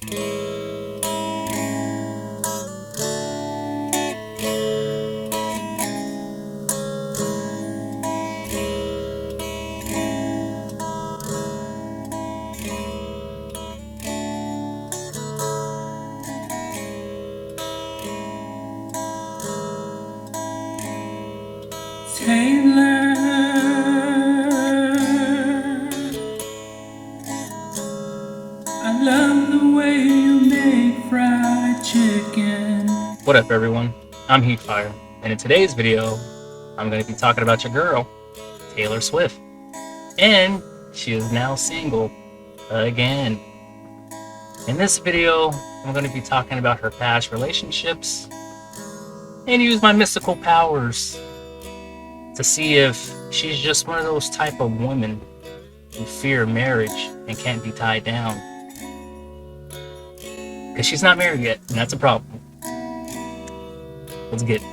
Taylor, I love the way you make fried chicken. What up, everyone? I'm Heatfire, and in today's video, I'm going to be talking about your girl, Taylor Swift. And she is now single again. In this video, I'm going to be talking about her past relationships and use my mystical powers to see if she's just one of those type of women who fear marriage and can't be tied down. Because she's not married yet, and that's a problem. Let's get it.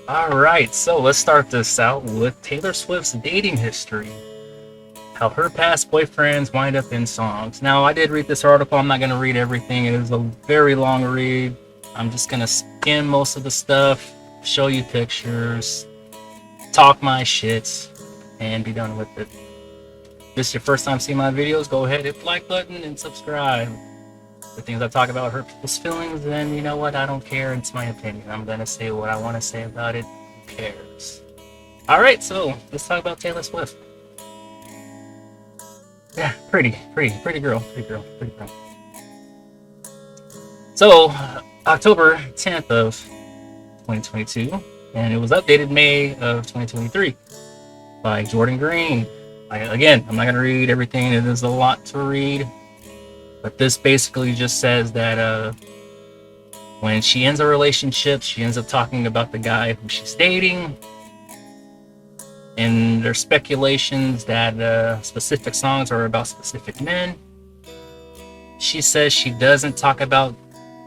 Alright, so let's start this out with Taylor Swift's dating history. How her past boyfriends wind up in songs. Now, I did read this article. I'm not going to read everything. It is a very long read. I'm just going to skim most of the stuff, show you pictures, talk my shit, and be done with it. If this is your first time seeing my videos, go ahead, hit the like button and subscribe. The things I talk about hurt people's feelings, and you know what? I don't care. It's my opinion. I'm going to say what I want to say about it. Who cares? Alright, so let's talk about Taylor Swift. Yeah, pretty girl. So, October 10th of 2022, and it was updated May of 2023 by Jordan Green. Again, I'm not going to read everything. It is a lot to read, but this basically just says that when she ends a relationship, she ends up talking about the guy who she's dating. And there's speculations that specific songs are about specific men. She says she doesn't talk about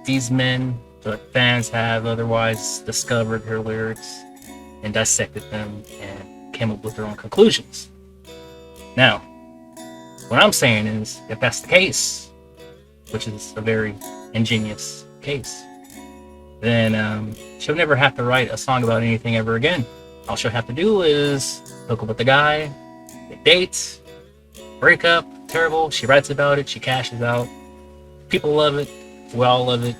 these men, but fans have otherwise discovered her lyrics and dissected them and came up with their own conclusions. Now, what I'm saying is, if that's the case, which is a very ingenious case, then she'll never have to write a song about anything ever again. All she'll have to do is hook up with the guy, they date, break up, terrible. She writes about it, she cashes out. People love it, we all love it.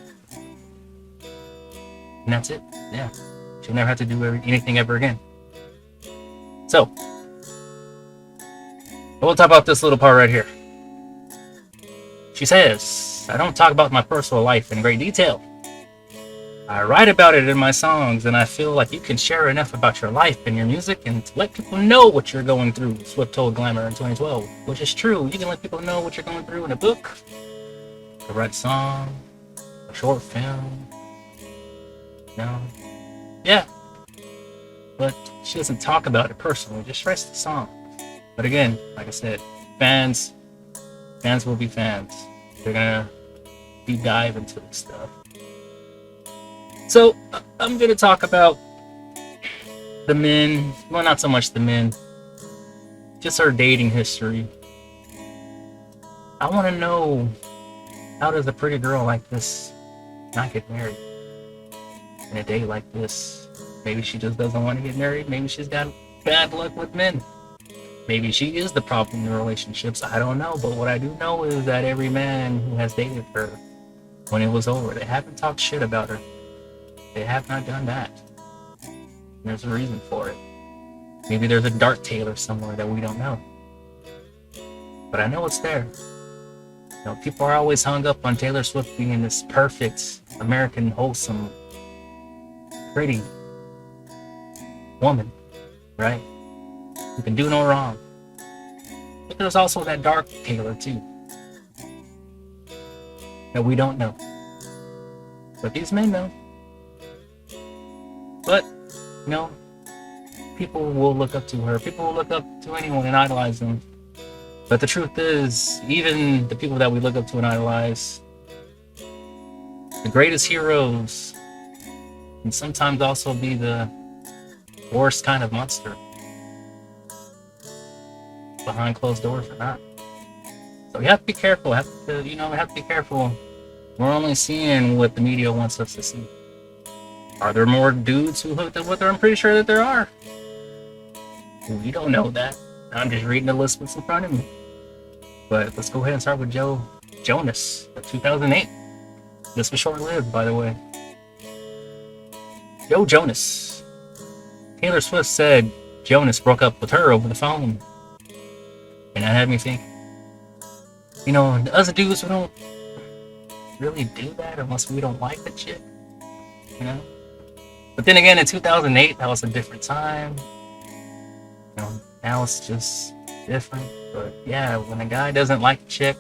And that's it. Yeah. She'll never have to do anything ever again. So, we'll talk about this little part right here. She says, I don't talk about my personal life in great detail. I write about it in my songs, and I feel like you can share enough about your life and your music and to let people know what you're going through, Swift told Glamour in 2012, which is true. You can let people know what you're going through in a book, a write song, a short film. No. Yeah. But she doesn't talk about it personally, just writes the song. But again, like I said, fans will be fans. They're gonna deep dive into this stuff. So, I'm going to talk about the men, well, not so much the men, just her dating history. I want to know, how does a pretty girl like this not get married in a day like this? Maybe she just doesn't want to get married. Maybe she's got bad luck with men. Maybe she is the problem in relationships. I don't know. But what I do know is that every man who has dated her, when it was over, they haven't talked shit about her. They have not done that. And there's a reason for it. Maybe there's a dark Taylor somewhere that we don't know. But I know it's there. You know, people are always hung up on Taylor Swift being this perfect, American, wholesome, pretty woman, right? Who can do no wrong. But there's also that dark Taylor too, that we don't know. But these men know. But, you know, people will look up to her. People will look up to anyone and idolize them. But the truth is, even the people that we look up to and idolize, the greatest heroes can sometimes also be the worst kind of monster. Behind closed doors or not. So we have to be careful. We have to be careful. We're only seeing what the media wants us to see. Are there more dudes who hooked up with her? I'm pretty sure that there are. We don't know that. I'm just reading the list that's in front of me. But let's go ahead and start with Joe Jonas of 2008. This was short-lived, by the way. Joe Jonas. Taylor Swift said Jonas broke up with her over the phone. And that had me think, us dudes, we don't really do that unless we don't like the chick, But then again, in 2008, that was a different time. Now it's just different. But yeah, when a guy doesn't like a chick,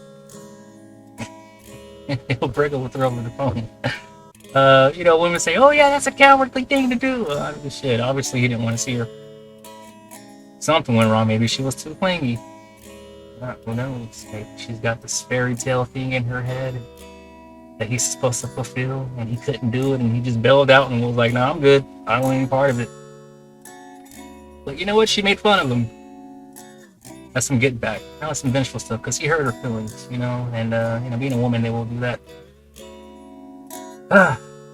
he'll break up with her over the phone. Women say, "Oh yeah, that's a cowardly thing to do." Shit, obviously he didn't want to see her. Something went wrong. Maybe she was too clingy. Who knows? Maybe she's got this fairy tale thing in her head that he's supposed to fulfill, and he couldn't do it, and he just bailed out and was like, "No, I'm good. I don't want any part of it." But you know what? She made fun of him. That's some get back. Now it's some vengeful stuff because he hurt her feelings, and being a woman, they will do that.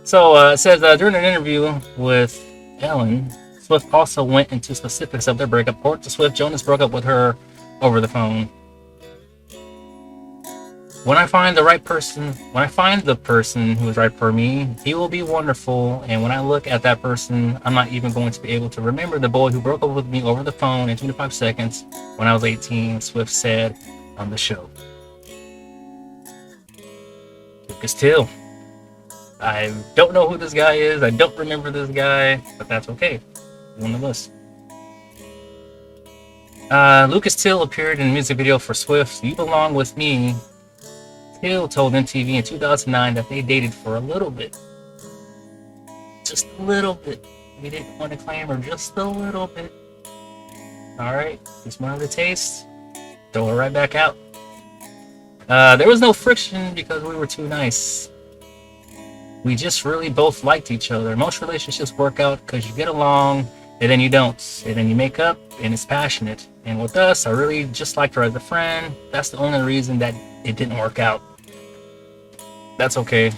So it says during an interview with Ellen, Swift also went into specifics of their breakup. According to Swift, Jonas broke up with her over the phone. When I find the person who is right for me, he will be wonderful. And when I look at that person, I'm not even going to be able to remember the boy who broke up with me over the phone in 25 seconds when I was 18, Swift said on the show. Lucas Till. I don't know who this guy is. I don't remember this guy, but that's okay. He's on the list. Lucas Till appeared in a music video for Swift's "You Belong With Me." Till told MTV in 2009 that they dated for a little bit. Just a little bit. He didn't want to claim her, just a little bit. Alright, just one of the tastes. Throw her right back out. There was no friction because we were too nice. We just really both liked each other. Most relationships work out because you get along, and then you don't. And then you make up, and it's passionate. And with us, I really just liked her as a friend. That's the only reason that it didn't work out. That's okay,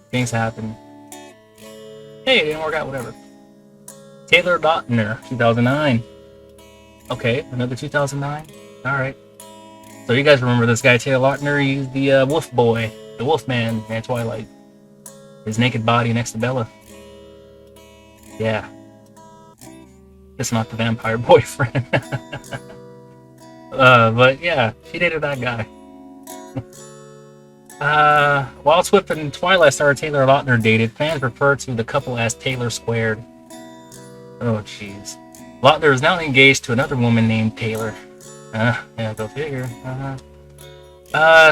things happen. Hey, it didn't work out, whatever. Taylor Lautner, 2009. Okay, another 2009. Alright. So you guys remember this guy, Taylor Lautner? He's the wolf boy, the wolf man in Twilight. His naked body next to Bella. Yeah. It's not the vampire boyfriend. But yeah, she dated that guy. While Swift and Twilight star Taylor Lautner dated, fans refer to the couple as Taylor Squared. Oh, jeez. Lautner is now engaged to another woman named Taylor. Yeah, go figure.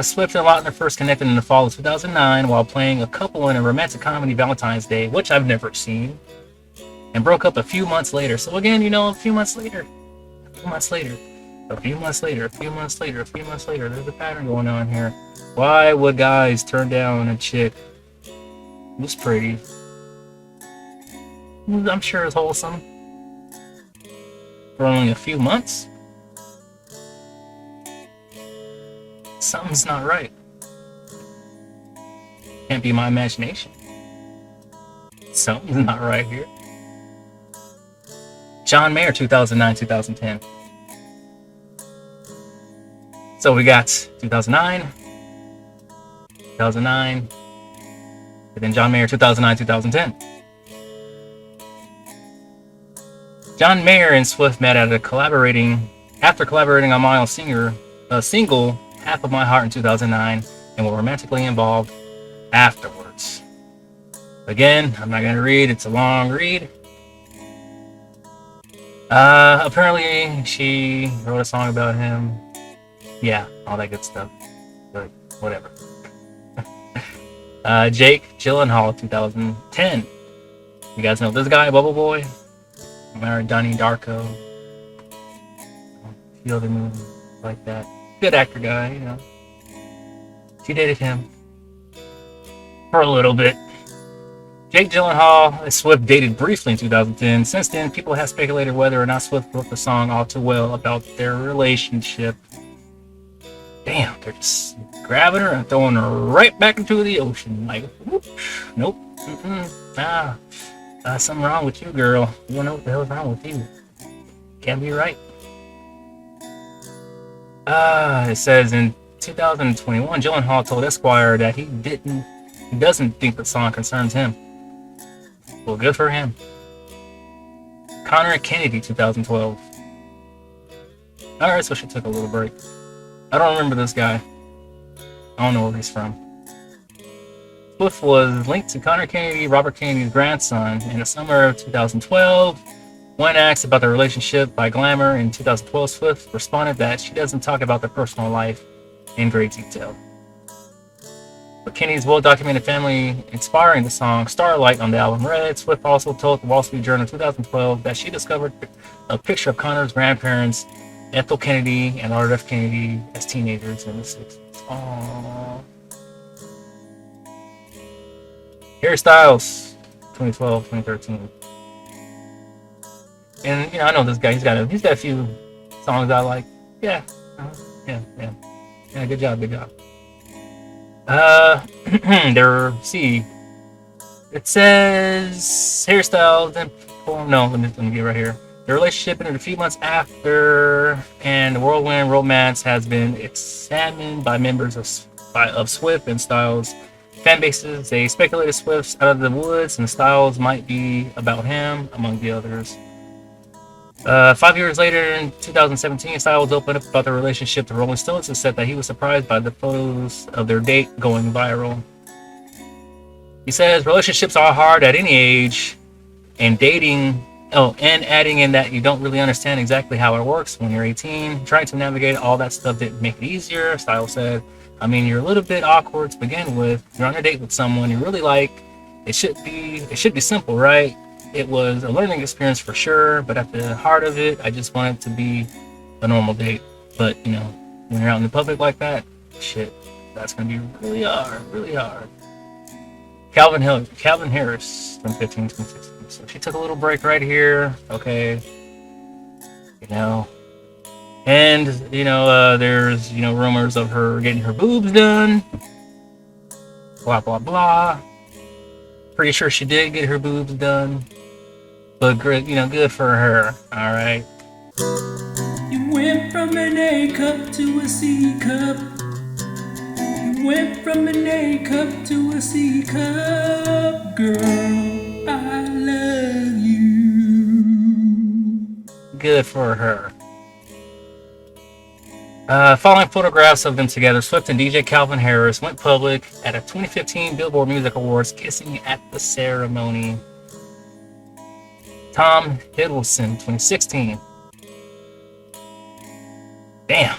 Swift and Lautner first connected in the fall of 2009 while playing a couple in a romantic comedy Valentine's Day, which I've never seen, and broke up a few months later. So again, a few months later, there's a pattern going on here. Why would guys turn down a chick who's pretty? I'm sure it's wholesome. For only a few months? Something's not right. Can't be my imagination. Something's not right here. John Mayer, 2009-2010. So we got 2009, and then John Mayer, 2009-2010. John Mayer and Swift met after collaborating on Miles' single "Half of My Heart" in 2009, and were romantically involved afterwards. Again, I'm not gonna read; it's a long read. Apparently, she wrote a song about him. Yeah, all that good stuff. But whatever. Jake Gyllenhaal, 2010. You guys know this guy, Bubble Boy? Married Donnie Darko. A few other movies like that. Good actor guy, She dated him for a little bit. Jake Gyllenhaal and Swift dated briefly in 2010. Since then, people have speculated whether or not Swift wrote the song all too well about their relationship. Damn, they're just grabbing her and throwing her right back into the ocean. Like, whoosh, nope. Something wrong with you, girl. You don't know what the hell's wrong with you. Can't be right. It says in 2021, Gyllenhaal told Esquire that he doesn't think the song concerns him. Well, good for him. Connor Kennedy, 2012. Alright, so she took a little break. I don't remember this guy. I don't know where he's from. Swift was linked to Connor Kennedy, Robert Kennedy's grandson, in the summer of 2012. When asked about their relationship by Glamour in 2012, Swift responded that she doesn't talk about their personal life in great detail. But Kennedy's well-documented family inspiring the song Starlight on the album Red. Swift also told the Wall Street Journal in 2012 that she discovered a picture of Connor's grandparents, Ethel Kennedy and Robert F. Kennedy, as teenagers in the 60s. Aww. Harry Styles, 2012, 2013. And I know this guy. He's got a few songs I like. Yeah, good job. See, it says hairstyles and let me get right here. The relationship ended a few months after, and the whirlwind romance has been examined by members of Swift and Styles fan bases. They speculated Swift's out of the woods and Styles might be about him, among the others. 5 years later, in 2017, Styles opened up about their relationship to Rolling Stones and said that he was surprised by the photos of their date going viral. He says relationships are hard at any age, and adding in that you don't really understand exactly how it works when you're 18. Trying to navigate all that stuff didn't make it easier. Styles said, I mean, you're a little bit awkward to begin with. You're on a date with someone you really like. It should be simple, right? It was a learning experience for sure, but at the heart of it, I just wanted to be a normal date. But, when you're out in the public like that, shit, that's going to be really hard. Calvin Harris, 2015, 2016. So she took a little break right here. Okay. And, there's, rumors of her getting her boobs done. Blah, blah, blah. Pretty sure she did get her boobs done. But good for her. All right. You went from an A cup to a C cup. You went from an A cup to a C cup. Girl, I love you. Good for her. Following photographs of them together, Swift and DJ Calvin Harris went public at a 2015 Billboard Music Awards, kissing at the ceremony. Tom Hiddleston, 2016. Damn.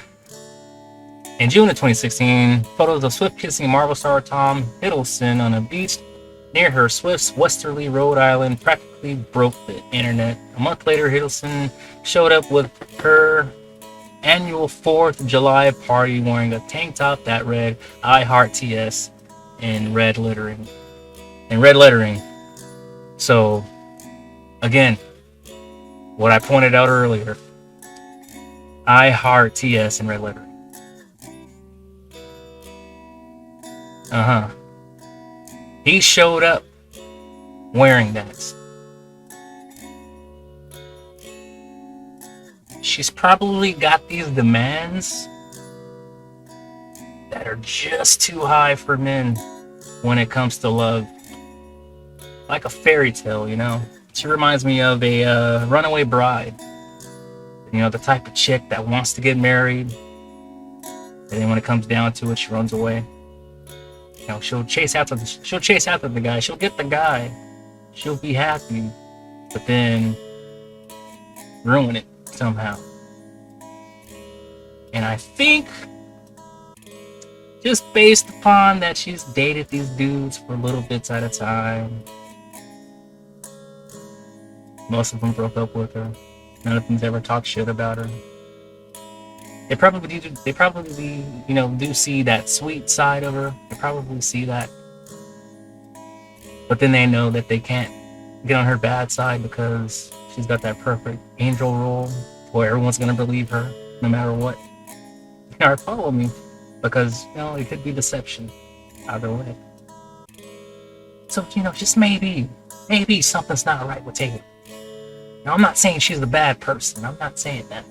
In June of 2016, photos of Swift kissing Marvel star Tom Hiddleston on a beach near her Swift's Westerly, Rhode Island practically broke the internet. A month later, Hiddleston showed up with her annual 4th of July party wearing a tank top that read I Heart TS in red lettering. So, again, what I pointed out earlier, I Heart TS in red lettering. He showed up wearing that. She's probably got these demands that are just too high for men when it comes to love. Like a fairy tale, She reminds me of a runaway bride. The type of chick that wants to get married, and then when it comes down to it, she runs away. She'll chase after the guy. She'll get the guy. She'll be happy, but then ruin it somehow. And I think, just based upon that she's dated these dudes for little bits at a time, most of them broke up with her. None of them's ever talked shit about her. They probably do see that sweet side of her. They probably see that. but then they know that they can't get on her bad side because she's got that perfect angel role where everyone's gonna believe her no matter what. Or follow me, because it could be deception either way. So just maybe something's not right with Taylor. Now, I'm not saying she's a bad person. I'm not saying that.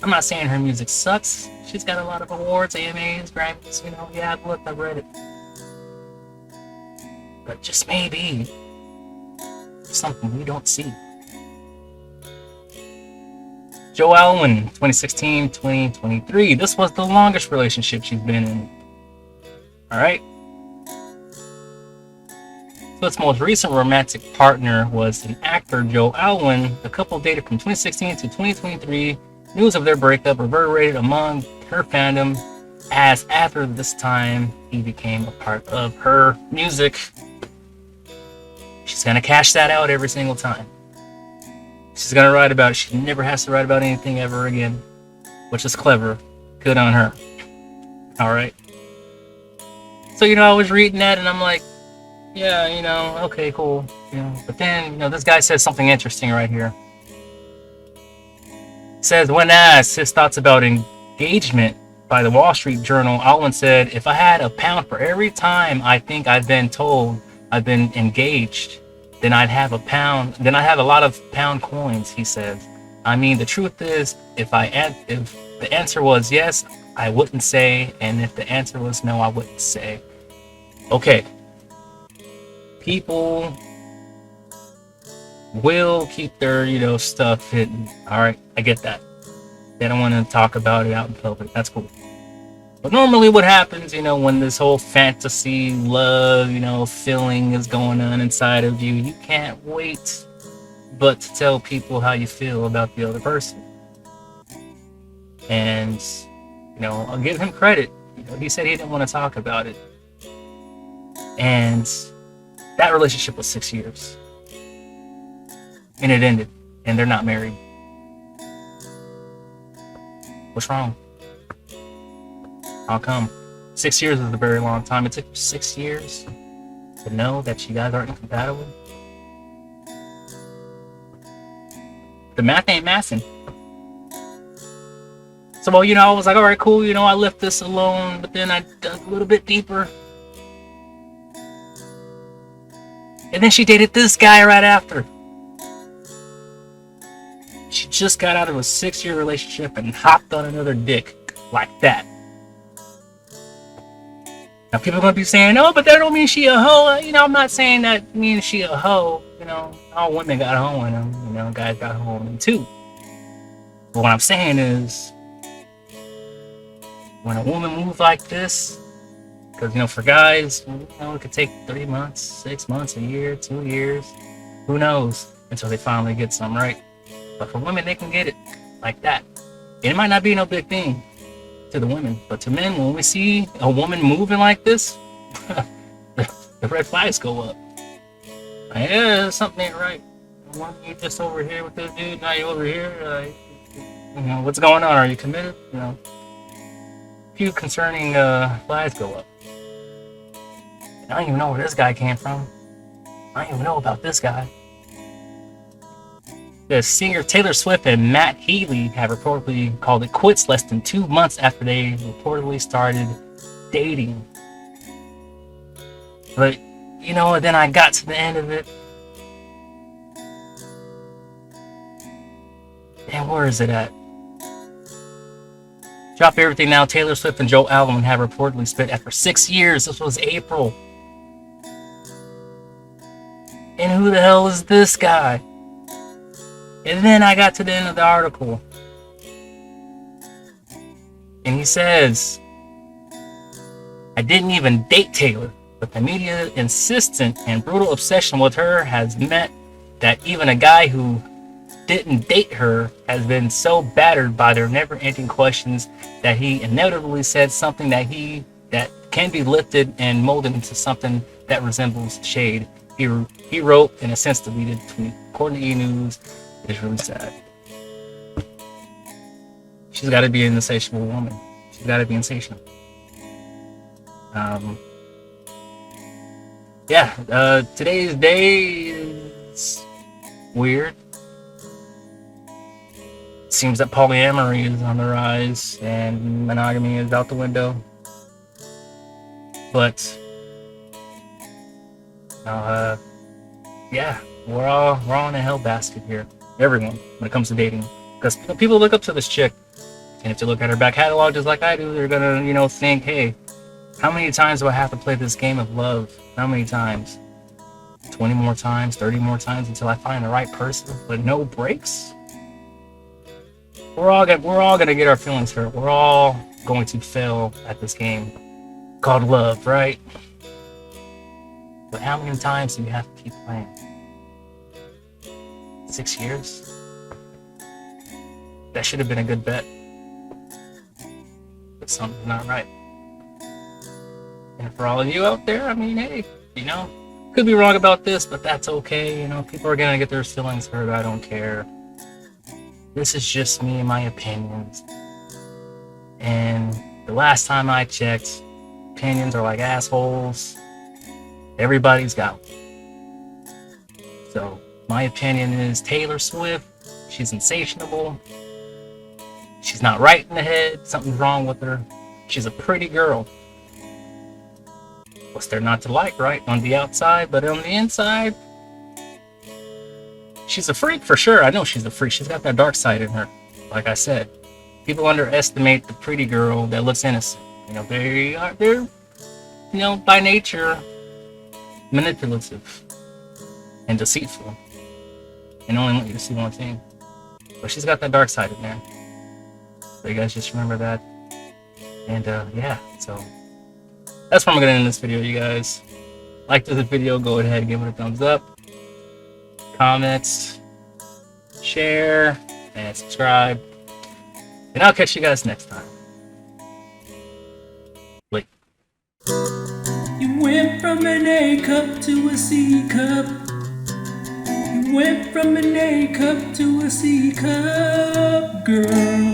I'm not saying her music sucks. She's got a lot of awards, AMAs, Grammys. Yeah, I've looked, I've read it. But just maybe something we don't see. Joe Alwyn, 2016-2023. This was the longest relationship she's been in. Alright? So its most recent romantic partner was an actor, Joe Alwyn. The couple dated from 2016 to 2023. News of their breakup reverberated among her fandom, as after this time he became a part of her music. She's gonna cash that out every single time. She's gonna write about it. She never has to write about anything ever again, which is clever. Good on her. Alright. So, I was reading that and I'm like, yeah, okay, cool. But then, this guy says something interesting right here. Says, when asked his thoughts about engagement by the Wall Street Journal, Alwyn said, if I had a pound for every time I think I've been told I've been engaged, then I'd have a lot of pound coins, he says. I mean, the truth is, if the answer was yes, I wouldn't say, and if the answer was no, I wouldn't say. Okay. People will keep their, stuff hidden. Alright, I get that. They don't want to talk about it out in public. That's cool. But normally what happens, when this whole fantasy, love, feeling is going on inside of you can't wait but to tell people how you feel about the other person. And, I'll give him credit. He said he didn't want to talk about it. And that relationship was 6 years. And it ended. And they're not married. What's wrong? How come? 6 years is a very long time. It took 6 years to know that you guys aren't compatible. The math ain't mathing. So, I was like, alright, cool. I left this alone. But then I dug a little bit deeper. And then she dated this guy right after. She just got out of a 6-year relationship and hopped on another dick like that. Now people are going to be saying, oh, but that don't mean she a hoe. I'm not saying that means she a hoe. All women got a hoe in them. Guys got a hoe in them too. But what I'm saying is, when a woman moves like this, because, for guys, it could take 3 months, 6 months, a year, 2 years. Who knows? Until they finally get something right. But for women, they can get it like that. And it might not be no big thing to the women. But to men, when we see a woman moving like this, the red flags go up. Like, yeah, something ain't right. You just over here with this dude, now you over here. What's going on? Are you committed? A few concerning flags go up. I don't even know where this guy came from. I don't even know about this guy. The singer Taylor Swift and Matt Healy have reportedly called it quits less than 2 months after they reportedly started dating. But, then I got to the end of it. And where is it at? Drop everything now. Taylor Swift and Joe Alwyn have reportedly split after 6 years. This was April. And who the hell is this guy? And then I got to the end of the article. And he says, I didn't even date Taylor, but the media insistent and brutal obsession with her has meant that even a guy who didn't date her has been so battered by their never-ending questions that he inevitably said something that can be lifted and molded into something that resembles shade. He wrote in a sense deleted tweet. According to E! News, it's really sad. She's got to be an insatiable woman. She's got to be insatiable. yeah, today's day is weird. Seems that polyamory is on the rise and monogamy is out the window. But yeah, we're all in a hell basket here. Everyone, when it comes to dating, because people look up to this chick, and if you look at her back catalog just like I do, they're gonna think, hey, how many times do I have to play this game of love? How many times? 20 more times, 30 more times until I find the right person, but no breaks. We're all gonna get our feelings hurt. We're all going to fail at this game called love, right? But how many times do you have to keep playing? 6 years? That should have been a good bet. But something's not right. And for all of you out there, I mean, hey, could be wrong about this, but that's okay. People are gonna get their feelings hurt. I don't care. This is just me and my opinions. And the last time I checked, opinions are like assholes. Everybody's got one. So my opinion is Taylor Swift. She's insatiable. She's not right in the head. Something's wrong with her. She's a pretty girl. What's there not to like, right? On the outside, but on the inside, she's a freak for sure. I know she's a freak. She's got that dark side in her. Like I said, people underestimate the pretty girl that looks innocent. They're by nature manipulative and deceitful, and only want you to see one thing. But she's got that dark side in there. So you guys just remember that. And yeah, so that's where I'm gonna end this video, you guys. Like this video, go ahead and give it a thumbs up. Comments, share, and subscribe. And I'll catch you guys next time. Wait. You went from an A cup to a C cup. You went from an A cup to a C cup, girl.